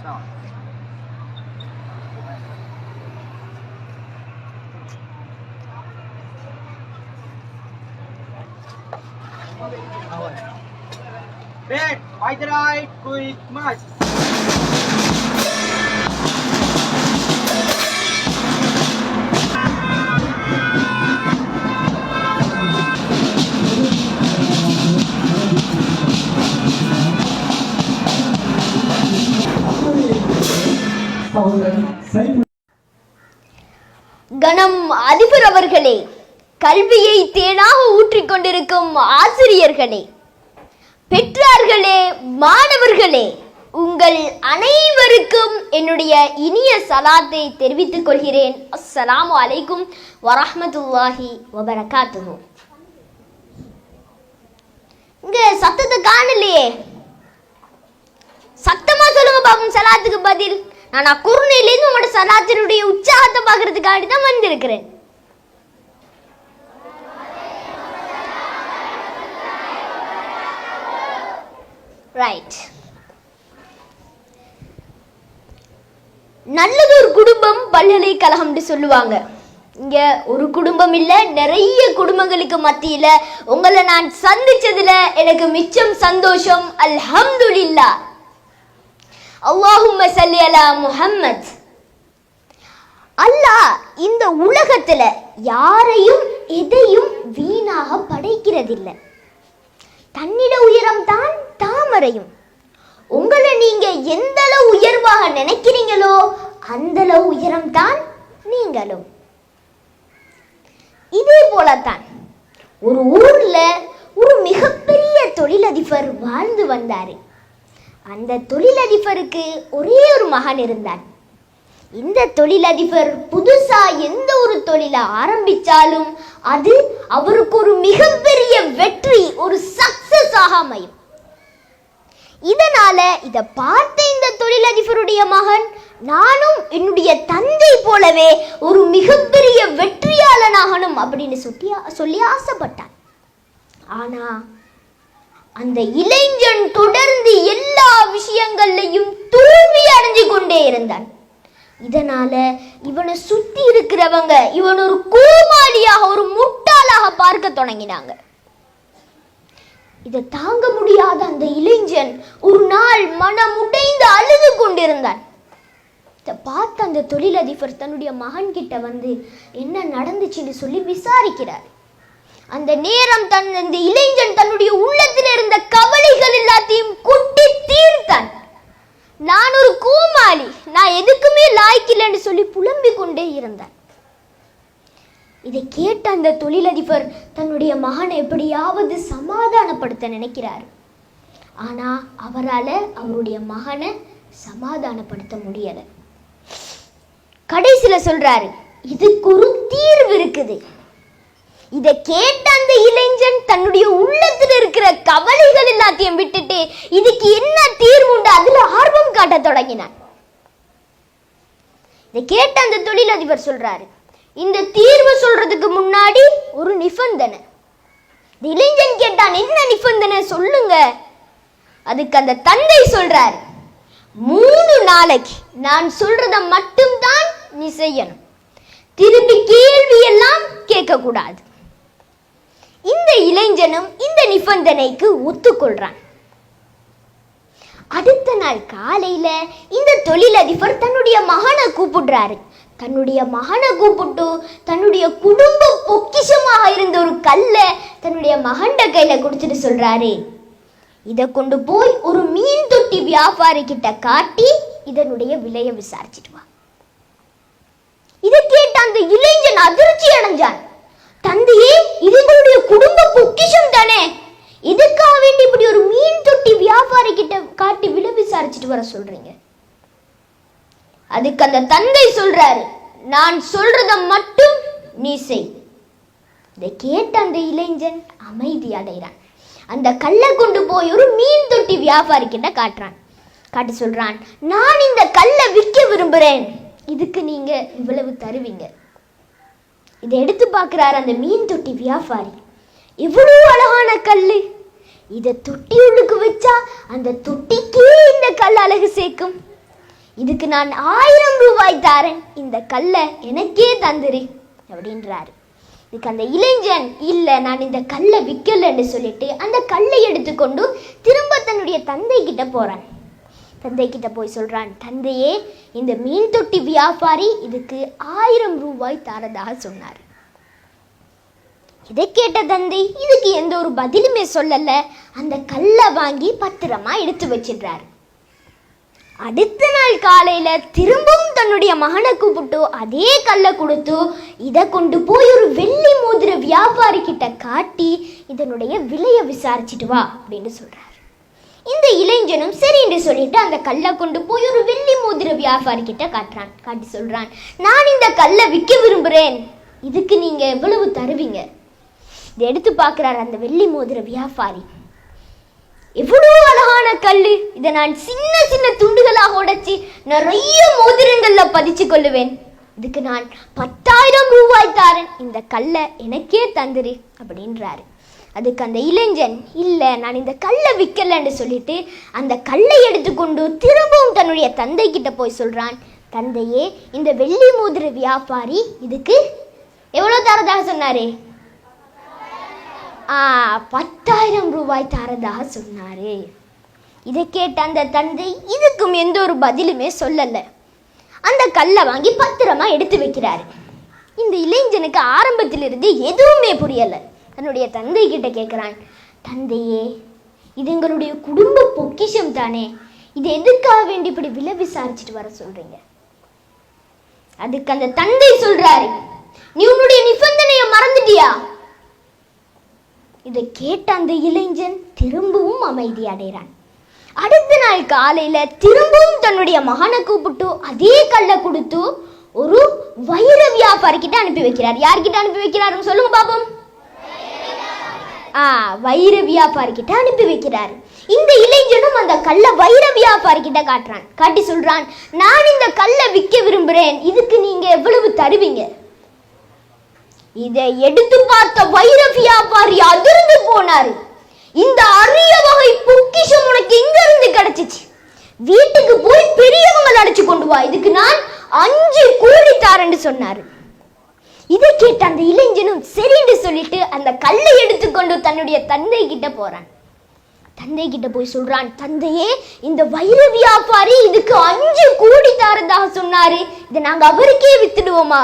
Back, right, right, quick march. கணம் அதிபர் அவர்களே, கல்வியை தேனாக ஊற்றிக் கொண்டிருக்கும் ஆசிரியர்களே, பெற்றார்களே, மாணவர்களே, உங்கள் அனைவருக்கும் என்னுடைய இனிய சலாத்தை தெரிவித்துக் கொள்கிறேன். அஸ்ஸலாமு அலைக்கும் வரஹ்மத்துல்லாஹி வபரகாத்துஹு. இங்க சத்தத்தை காணலையே, சத்தமா சொல்லுங்க பாப்போம். சலாத்துக்கு பதில் நான் குர்னையிலேருந்து உங்களோட சலாத்தினுடைய உற்சாகத்தை பார்க்கறதுக்காக தான் வந்திருக்கிறேன். ரைட். நல்லது ஒரு குடும்பம் பல்கலைக்கழகம்னு சொல்லுவாங்க. இங்க ஒரு குடும்பம் இல்ல, நிறைய குடும்பங்களுக்கு மத்தியில உங்களை நான் சந்திச்சதுல எனக்கு மிச்சம் சந்தோஷம். அல்ஹம்துலில்லாஹ். அல்லாஹும்ம ஸல்லி அலா முஹம்மத். அல்லாஹ் இந்த உலகத்துல யாரையும் எதையும் வீணாக படைக்கிறதில்லை. தன்னிட உயரம் தான் தாமரையும். உங்களை நீங்க எந்த அளவு உயர்வாக நினைக்கிறீங்களோ அந்த அளவு உயரம் தான் நீங்களும். இதே போலத்தான் ஒரு ஊர்ல ஒரு மிகப்பெரிய தொழிலதிபர் வாழ்ந்து வந்தாரு. அந்த தொழிலதிபருக்கு ஒரே ஒரு மகன் இருந்தான். இந்த தொழிலதிபர் புதுசா எந்த ஒரு தொழிலை ஆரம்பிச்சாலும் அது அவருக்கு ஒரு மிகப்பெரிய வெற்றி, ஒரு சக்சஸ் ஆக அமையும். இதனால இத பார்த்த இந்த தொழிலதிபருடைய மகன், நானும் என்னுடைய தந்தை போலவே ஒரு மிகப்பெரிய வெற்றியாளனாகணும் அப்படின்னு சொல்லி ஆசைப்பட்டான். ஆனா அந்த இளைஞன் தொடர்ந்து எல்லா விஷயங்கள்லையும் தோல்வி அடைஞ்சு கொண்டே இருந்தான். இதனால இவனை சுத்தி இருக்கிறவங்க இவன் ஒரு கோமாளியாக, ஒரு முட்டாளாக பார்க்க தொடங்கினாங்க. இதை தாங்க முடியாத அந்த இளைஞன் ஒரு நாள் மனம் உடைந்து அழுது கொண்டிருந்தான். இதை பார்த்த அந்த தொழிலதிபர் தன்னுடைய மகன் கிட்ட வந்து என்ன நடந்துச்சுன்னு சொல்லி விசாரிக்கிறார். அந்த நேரம் இந்த இளைஞன் தன்னுடைய உள்ளத்தில் இருந்த கவலைகள் எல்லாத்தையும் கொட்டி தீர்த்தான். நான் ஒரு கோமாளி, நான் எதுக்குமே லாய்க்கில்லைன்னு சொல்லி புலம்பிக் கொண்டே இருந்தான். இதை கேட்ட அந்த தொழிலதிபர் தன்னுடைய மகனை எப்படியாவது சமாதானப்படுத்த நினைக்கிறார். ஆனா அவரால் அவருடைய மகனை சமாதானப்படுத்த முடியல. கடைசியில சொல்றாரு, இதுக்கு ஒரு தீர்வு இருக்குது. இதை கேட்ட அந்த இளைஞன் தன்னுடைய உள்ளத்தில் இருக்கிற கவலைகள் எல்லாத்தையும் விட்டுட்டு இதுக்கு என்ன தீர்வு உண்டு அதுல ஆர்வம் காட்ட தொடங்கினான். இதை கேட்ட அந்த தொழிலதிபர் சொல்றாரு, இந்த தீர்வு சொல்றதுக்கு முன்னாடி ஒரு நிபந்தனை. இளைஞன் கேட்டான், என்ன நிபந்தனை சொல்லுங்க. அதுக்கு அந்த தந்தை சொல்றாரு, 3 நாளைக்கு நான் சொல்றத மட்டும்தான் நீ செய்யணும், திரும்பி கேள்வி எல்லாம் கேட்க கூடாது. இந்த இளைஞனும் இந்த நிபந்தனைக்கு ஒத்துக்கொள்றான். அடுத்த நாள் காலையில இந்த தொழிலதிபர் தன்னுடைய மகனை கூப்பிடுறாரு. தன்னுடைய மகனை கூப்பிட்டு தன்னுடைய குடும்ப பொக்கிஷமாக இருந்த ஒரு கல்லை தன்னுடைய மகண்ட கையில கொடுத்துட்டு சொல்றாரு, இதை கொண்டு போய் ஒரு மீன் தொட்டி வியாபாரி கிட்ட காட்டி இதனுடைய விலையை விசாரிச்சுட்டு வா. இதை கேட்ட அந்த இளைஞன் அதிர்ச்சி அடைஞ்சான். தந்தையே, இது எங்களுடைய குடும்ப பொக்கிஷம் தானே, இதுக்காக வேண்டி இப்படி ஒரு மீன் தொட்டி வியாபாரி கிட்ட காட்டி விலை விசாரிச்சுட்டு வர சொல்றீங்க? அதுக்கு அந்த தந்தை சொல்றாரு, நான் சொல்றத மட்டும் நீ செய். இதை கேட்ட அந்த இளைஞன் அமைதி அடைகிறான். அந்த கல்லை கொண்டு போய் ஒரு மீன் தொட்டி வியாபாரி கிட்ட காட்டுறான். காட்டி சொல்றான், நான் இந்த கல்லை விற்க விரும்புறேன், இதுக்கு நீங்க இவ்வளவு தருவீங்க. இதை எடுத்து பார்க்கிறார் அந்த மீன் தொட்டி வியாபாரி. எவ்வளவு அழகான கல்லு, இதை தொட்டி உள்ளுக்கு வச்சா அந்த தொட்டிக்கே இந்த கல் அழகு சேர்க்கும். இதுக்கு நான் 1000 ரூபாய் தாரேன், இந்த கல்லை எனக்கே தந்துரு அப்படின்றாரு. இதுக்கு அந்த இளைஞன், இல்லை நான் இந்த கல்லை விற்கலன்னு சொல்லிட்டு அந்த கல்லை எடுத்துக்கொண்டு திரும்ப தன்னுடைய தந்தை கிட்ட போறான். தந்தை கிட்ட போய் சொல்றான், தந்தையே, இந்த மீன் தொட்டி வியாபாரி இதுக்கு 1000 ரூபாய் தாரதாக சொன்னார். இதை கேட்ட தந்தை இதுக்கு எந்த ஒரு பதிலுமே சொல்லல. அந்த கல்லை வாங்கி பத்திரமா எடுத்து வச்சிடுறாரு. அடுத்த நாள் காலையில திரும்பவும் தன்னுடைய மகனை கூப்பிட்டு அதே கல்லை கொடுத்து இதை கொண்டு போய் ஒரு வெள்ளி மோதிர வியாபாரி கிட்ட காட்டி இதனுடைய விலையை விசாரிச்சுட்டு வா அப்படின்னு சொல்றாரு. இந்த இளைஞனும் சரி என்று சொல்லிட்டு அந்த கல்லை கொண்டு போய் ஒரு வெள்ளி மோதிர வியாபாரி கிட்ட காட்டி சொல்றான், நான் இந்த கல்லை விற்க விரும்புறேன், இதுக்கு நீங்க எவ்வளவு தருவீங்க? இதை எடுத்து பார்க்கிறார் அந்த வெள்ளி மோதிர வியாபாரி. எவ்வளவு அழகான கல்லு, இதை நான் சின்ன சின்ன துண்டுகளாக உடைச்சி நிறைய மோதிரங்கள்ல பதிச்சு கொள்ளுவேன், இதுக்கு நான் 10,000 ரூபாய் தாரேன், இந்த கல்லை எனக்கே தந்துரு அப்படின்றாரு. அதுக்கு அந்த இளைஞன், இல்லை நான் இந்த கல்லை விற்கலன்னு சொல்லிட்டு அந்த கல்லை எடுத்துக்கொண்டு திரும்பவும் தன்னுடைய தந்தை கிட்ட போய் சொல்றான், தந்தையே, இந்த வெள்ளி மோதிர வியாபாரி இதுக்கு எவ்வளவு தரதாக சொன்னாரு? 10,000 ரூபாய் தரதாக சொன்னாரு. இதை கேட்ட அந்த தந்தை இதுக்கும் எந்த ஒரு பதிலுமே சொல்லல. அந்த கல்லை வாங்கி பத்திரமா எடுத்து வைக்கிறாரு. இந்த இளைஞனுக்கு ஆரம்பத்திலிருந்து எதுவுமே புரியல. தன்னுடைய தந்தை கிட்ட கேட்கிறான், தந்தையே, இது எங்களுடைய குடும்ப பொக்கிஷம் தானே, இது எதுக்காக வேண்டி இப்படி விலை விசாரிச்சுட்டு வர சொல்றீங்க? அதுக்கு அந்த தந்தை சொல்றாரு, நீ உன்னுடைய நிபந்தனையை மறந்துட்டியா? இதை கேட்ட அந்த இளைஞன் திரும்பவும் அமைதி அடைகிறான். அடுத்த நாள் காலையில திரும்பவும் தன்னுடைய மகனை கூப்பிட்டு அதே கல்லை கொடுத்து ஒரு வைர வியாபாரி கிட்ட அனுப்பி வைக்கிறார். யார்கிட்ட அனுப்பி வைக்கிறாருன்னு சொல்லுங்க பாப்போம். வைர வியாபாரி கிட்ட அனுப்பி வைக்கிறார். இந்த இளைஞனும் அந்த கல்லை வைர வியாபாரி கிட்ட காட்டி சொல்றான், நான் இந்த கல்லை விற்க விரும்புறேன், இதுக்கு நீங்க எவ்வளவு தருவீங்க? இதை எடுத்து பார்த்த வைர வியாபாரி அதிர்ந்து போனாரு. இந்த அரிய வகை பொக்கிஷம் உனக்கு எங்க இருந்து கிடைச்சிச்சு? வீட்டுக்கு போய் பெரியவங்க அழைச்சு கொண்டு வா, இதுக்கு நான் 5 கோடி தாரேன்னு சொன்னாரு. இதை கேட்ட அந்த இளைஞனும் சரின்னு சொல்லிட்டு அந்த கல்லை எடுத்துக்கொண்டு தன்னுடைய தந்தை கிட்ட போறான். தந்தை கிட்ட போய் சொல்றான், தந்தையே, இந்த வைர வியாபாரி இதுக்கு 5 கோடி தாரதாக சொன்னாரு, இதை நாங்க அவருக்கே வித்துடுவோமா?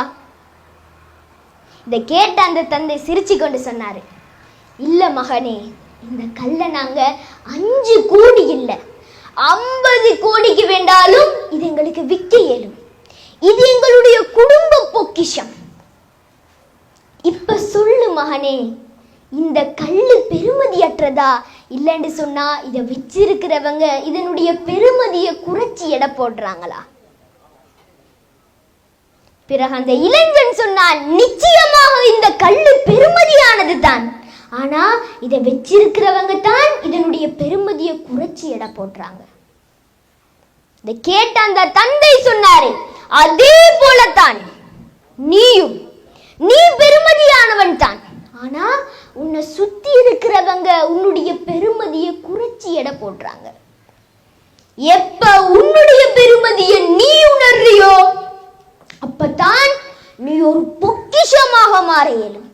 இதை கேட்ட அந்த தந்தை சிரிச்சு கொண்டு சொன்னாரு, இல்ல மகனே, இந்த கல்லை நாங்க 5 கோடி இல்ல 50 கோடிக்கு வேண்டாலும் இது எங்களுக்கு விற்க இயலும், இது எங்களுடைய குடும்ப பொக்கிஷம். இப்ப சொல்லு மகனே, இந்த கல்லு பெருமதியற்றதா? இல்லைன்னு சொன்னா இதை வச்சிருக்கிறவங்க இதனுடைய பெருமதியை குறைச்சி எடை போடுறாங்களா? பிறகு அந்த இளைஞன் சொன்னான், நிச்சயமாக இந்த கல்லு பெருமதியானது தான், ஆனா இதை வச்சிருக்கிறவங்க தான் இதனுடைய பெருமதியை குறைச்சி எடை போடுறாங்க. இதை கேட்ட அந்த தந்தை சொன்னாரு, அதே போலத்தான் நீ பெருமதியானவன் தான், ஆனா உன்னை சுத்தி இருக்கிறவங்க உன்னுடைய பெருமதியை குறைச்சி எடை போடுறாங்க. எப்ப உன்னுடைய பெருமதியை நீ உணர்றியோ அப்பதான் நீ ஒரு பொக்கிஷமாக மாற இயலும்.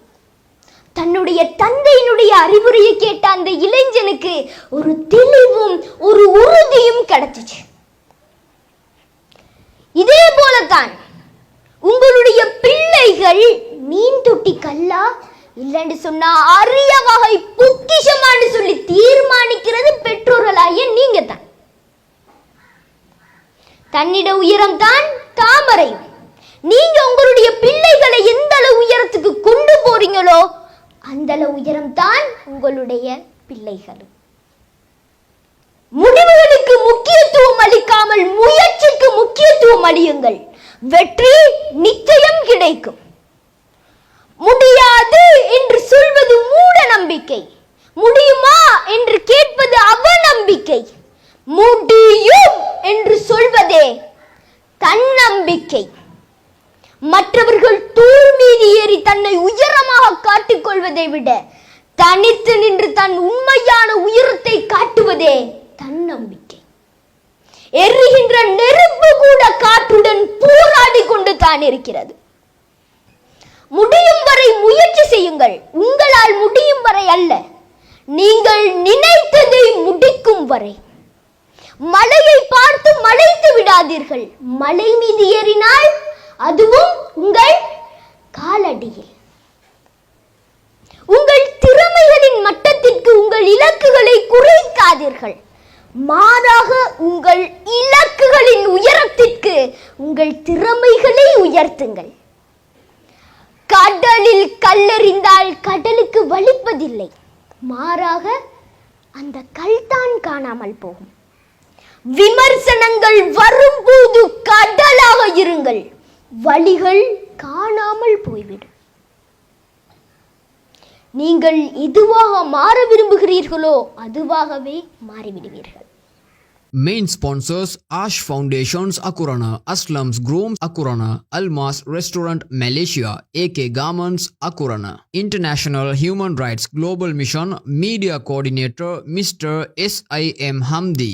தன்னுடைய தந்தையினுடைய அறிவுரையை கேட்ட அந்த இளைஞனுக்கு ஒரு தெளிவும் ஒரு உறுதியும் கிடைச்சிச்சு. இதே போலத்தான் உங்களுடைய பிள்ளைகள் மீன் தொட்டி கல்லா இல்லைன்னு சொன்னா அரிய வகை பொக்கிஷமான்னு சொல்லி தீர்மானிக்கிறது பெற்றோர்களாகிய நீங்க தான். தன்னிட உயரம் தான் தாமரையும். நீங்க உங்களுடைய பிள்ளைகளை எந்த அளவு உயரத்துக்கு கொண்டு போறீங்களோ அந்த அளவு உயரம் தான் உங்களுடைய பிள்ளைகளும். முடிவுகளுக்கு முக்கியத்துவம் அளிக்காமல் முயற்சிக்கு முக்கியத்துவம் அளியுங்கள், வெற்றி நிச்சயம் கிடைக்கும். முடியாது என்று சொல்வது மூட நம்பிக்கை, முடியுமா என்று கேட்பது அவநம்பிக்கை, முடியும் என்று சொல்வதே தன்னம்பிக்கை. மற்றவர்கள் தூர் மீது ஏறி தன்னை உயரமாக காட்டிக் கொள்வதை விட தனித்து நின்று தன் உண்மையான உயரத்தை காட்டுவதே தன்னம்பிக்கை. எரிகின்ற நெருப்பு கொண்டுதான் இருக்கிறது. முடியும் வரை முயற்சி செய்யுங்கள். உங்களால் முடியும் வரை அல்ல, நீங்கள் நினைத்ததை முடிக்கும் வரை. மலையை பார்த்து மலைத்து விடாதீர்கள். மலை மீது ஏறினால் அதுவும் உங்கள் காலடியில். உங்கள் திறமைகளின் மட்டத்திற்கு உங்கள் இலக்குகளை குறைக்காதீர்கள். மாறாக உங்கள் இலக்குகளின் உயரத்திற்கு உங்கள் திறமைகளை உயர்த்துங்கள். கடலில் கல்லெறிந்தால் கடலுக்கு வலிப்பதில்லை, மாறாக அந்த கல்தான் காணாமல் போகும். விமர்சனங்கள் வரும்போது கடலாக இருங்கள், வலிகள் காணாமல் போய்விடும். நீங்கள் எதுவாக மாற விரும்புகிறீர்களோ அதுவாகவே மாறிவிடுவீர்கள். Main sponsors: Ash Foundations Akurana, Aslam's Grooms Akurana, Almas Restaurant Malaysia, AK Garments Akurana. International Human Rights Global Mission Media Coordinator Mr. S.I.M. Hamdi.